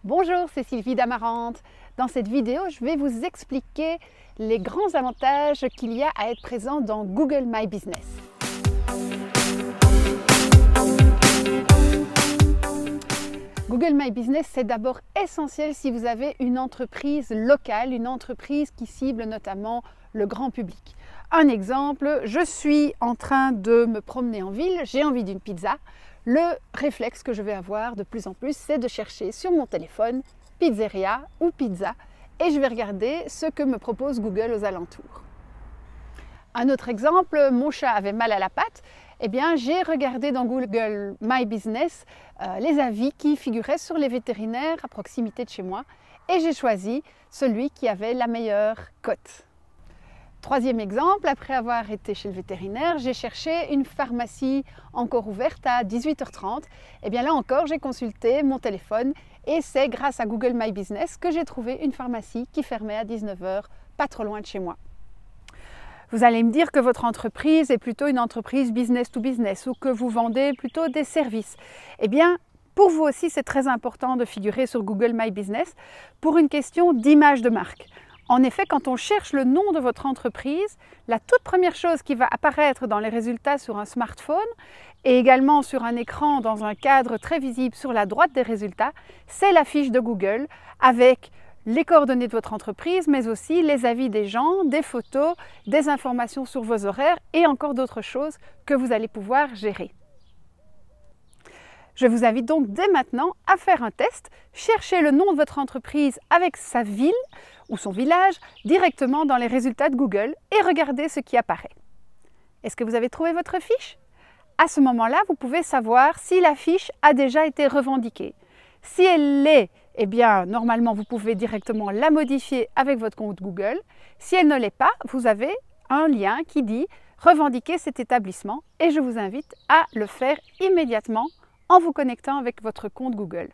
Bonjour, c'est Sylvie d'Amarante. Dans cette vidéo, je vais vous expliquer les grands avantages qu'il y a à être présent dans Google My Business. Google My Business, c'est d'abord essentiel si vous avez une entreprise locale, une entreprise qui cible notamment le grand public. Un exemple, je suis en train de me promener en ville, j'ai envie d'une pizza. Le réflexe que je vais avoir de plus en plus, c'est de chercher sur mon téléphone pizzeria ou pizza et je vais regarder ce que me propose Google aux alentours. Un autre exemple, mon chat avait mal à la patte, eh bien j'ai regardé dans Google My Business les avis qui figuraient sur les vétérinaires à proximité de chez moi et j'ai choisi celui qui avait la meilleure cote. Troisième exemple, après avoir été chez le vétérinaire, j'ai cherché une pharmacie encore ouverte à 18h30. Et bien là encore, j'ai consulté mon téléphone et c'est grâce à Google My Business que j'ai trouvé une pharmacie qui fermait à 19h, pas trop loin de chez moi. Vous allez me dire que votre entreprise est plutôt une entreprise business to business ou que vous vendez plutôt des services. Eh bien, pour vous aussi, c'est très important de figurer sur Google My Business pour une question d'image de marque. En effet, quand on cherche le nom de votre entreprise, la toute première chose qui va apparaître dans les résultats sur un smartphone et également sur un écran dans un cadre très visible sur la droite des résultats, c'est la fiche de Google avec les coordonnées de votre entreprise, mais aussi les avis des gens, des photos, des informations sur vos horaires et encore d'autres choses que vous allez pouvoir gérer. Je vous invite donc dès maintenant à faire un test, chercher le nom de votre entreprise avec sa ville ou son village directement dans les résultats de Google et regardez ce qui apparaît. Est-ce que vous avez trouvé votre fiche? À ce moment-là, vous pouvez savoir si la fiche a déjà été revendiquée. Si elle l'est, eh bien, normalement, vous pouvez directement la modifier avec votre compte Google. Si elle ne l'est pas, vous avez un lien qui dit « Revendiquer cet établissement » et je vous invite à le faire immédiatement en vous connectant avec votre compte Google.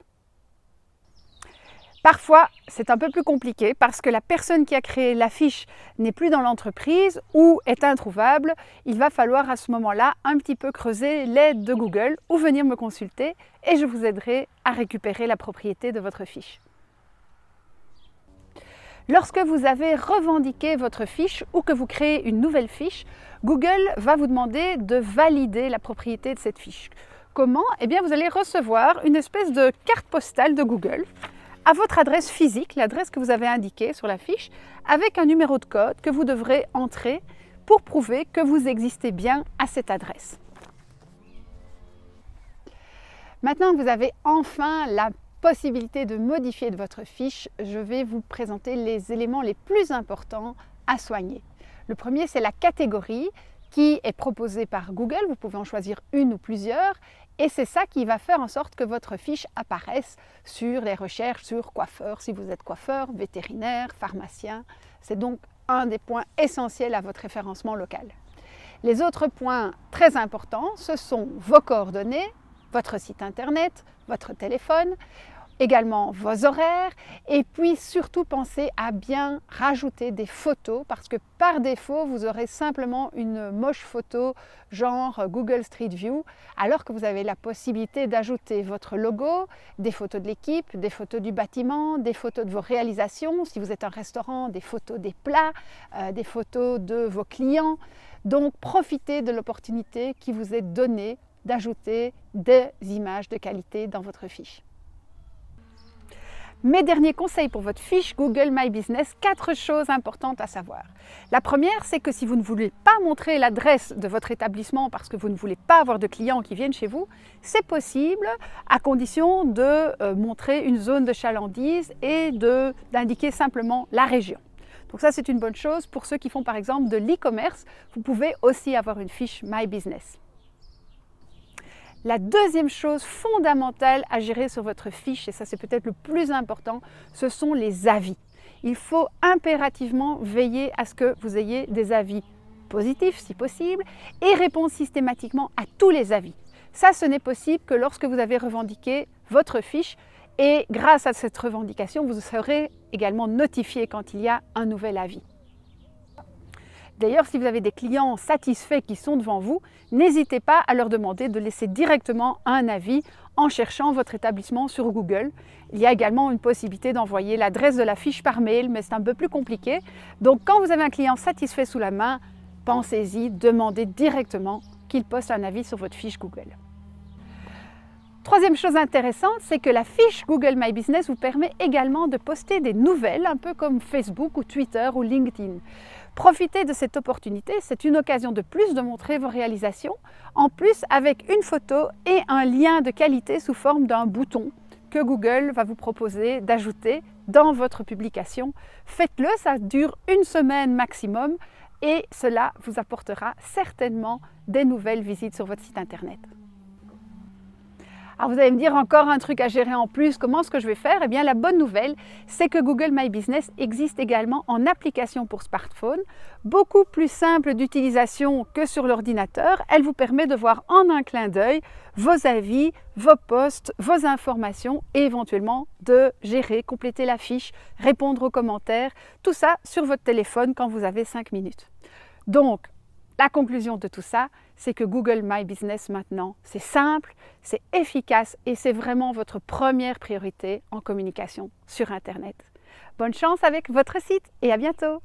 Parfois, c'est un peu plus compliqué parce que la personne qui a créé la fiche n'est plus dans l'entreprise ou est introuvable. Il va falloir à ce moment-là un petit peu creuser l'aide de Google ou venir me consulter et je vous aiderai à récupérer la propriété de votre fiche. Lorsque vous avez revendiqué votre fiche ou que vous créez une nouvelle fiche, Google va vous demander de valider la propriété de cette fiche. Comment? Eh bien, vous allez recevoir une espèce de carte postale de Google à votre adresse physique, l'adresse que vous avez indiquée sur la fiche, avec un numéro de code que vous devrez entrer pour prouver que vous existez bien à cette adresse. Maintenant que vous avez enfin la possibilité de modifier votre fiche, je vais vous présenter les éléments les plus importants à soigner. Le premier, c'est la catégorie qui est proposée par Google. Vous pouvez en choisir une ou plusieurs. Et c'est ça qui va faire en sorte que votre fiche apparaisse sur les recherches sur coiffeur, si vous êtes coiffeur, vétérinaire, pharmacien. C'est donc un des points essentiels à votre référencement local. Les autres points très importants, ce sont vos coordonnées, votre site internet, votre téléphone, également vos horaires et puis surtout pensez à bien rajouter des photos parce que par défaut vous aurez simplement une moche photo genre Google Street View alors que vous avez la possibilité d'ajouter votre logo, des photos de l'équipe, des photos du bâtiment, des photos de vos réalisations, si vous êtes un restaurant, des photos des plats, des photos de vos clients. Donc profitez de l'opportunité qui vous est donnée d'ajouter des images de qualité dans votre fiche. Mes derniers conseils pour votre fiche Google My Business, 4 choses importantes à savoir. La première, c'est que si vous ne voulez pas montrer l'adresse de votre établissement parce que vous ne voulez pas avoir de clients qui viennent chez vous, c'est possible à condition de montrer une zone de chalandise et d'indiquer simplement la région. Donc ça, c'est une bonne chose. Pour ceux qui font par exemple de l'e-commerce, vous pouvez aussi avoir une fiche My Business. La deuxième chose fondamentale à gérer sur votre fiche, et ça c'est peut-être le plus important, ce sont les avis. Il faut impérativement veiller à ce que vous ayez des avis positifs si possible et répondre systématiquement à tous les avis. Ça, ce n'est possible que lorsque vous avez revendiqué votre fiche et grâce à cette revendication, vous serez également notifié quand il y a un nouvel avis. D'ailleurs, si vous avez des clients satisfaits qui sont devant vous, n'hésitez pas à leur demander de laisser directement un avis en cherchant votre établissement sur Google. Il y a également une possibilité d'envoyer l'adresse de la fiche par mail, mais c'est un peu plus compliqué. Donc quand vous avez un client satisfait sous la main, pensez-y, demandez directement qu'il poste un avis sur votre fiche Google. Troisième chose intéressante, c'est que la fiche Google My Business vous permet également de poster des nouvelles, un peu comme Facebook ou Twitter ou LinkedIn. Profitez de cette opportunité, c'est une occasion de plus de montrer vos réalisations, en plus avec une photo et un lien de qualité sous forme d'un bouton que Google va vous proposer d'ajouter dans votre publication. Faites-le, ça dure une semaine maximum et cela vous apportera certainement des nouvelles visites sur votre site internet. Alors vous allez me dire encore un truc à gérer en plus, comment est-ce que je vais faire? Eh bien la bonne nouvelle, c'est que Google My Business existe également en application pour smartphone, beaucoup plus simple d'utilisation que sur l'ordinateur. Elle vous permet de voir en un clin d'œil vos avis, vos posts, vos informations et éventuellement de gérer, compléter la fiche, répondre aux commentaires, tout ça sur votre téléphone quand vous avez 5 minutes. Donc, la conclusion de tout ça, c'est que Google My Business maintenant, c'est simple, c'est efficace et c'est vraiment votre première priorité en communication sur Internet. Bonne chance avec votre site et à bientôt!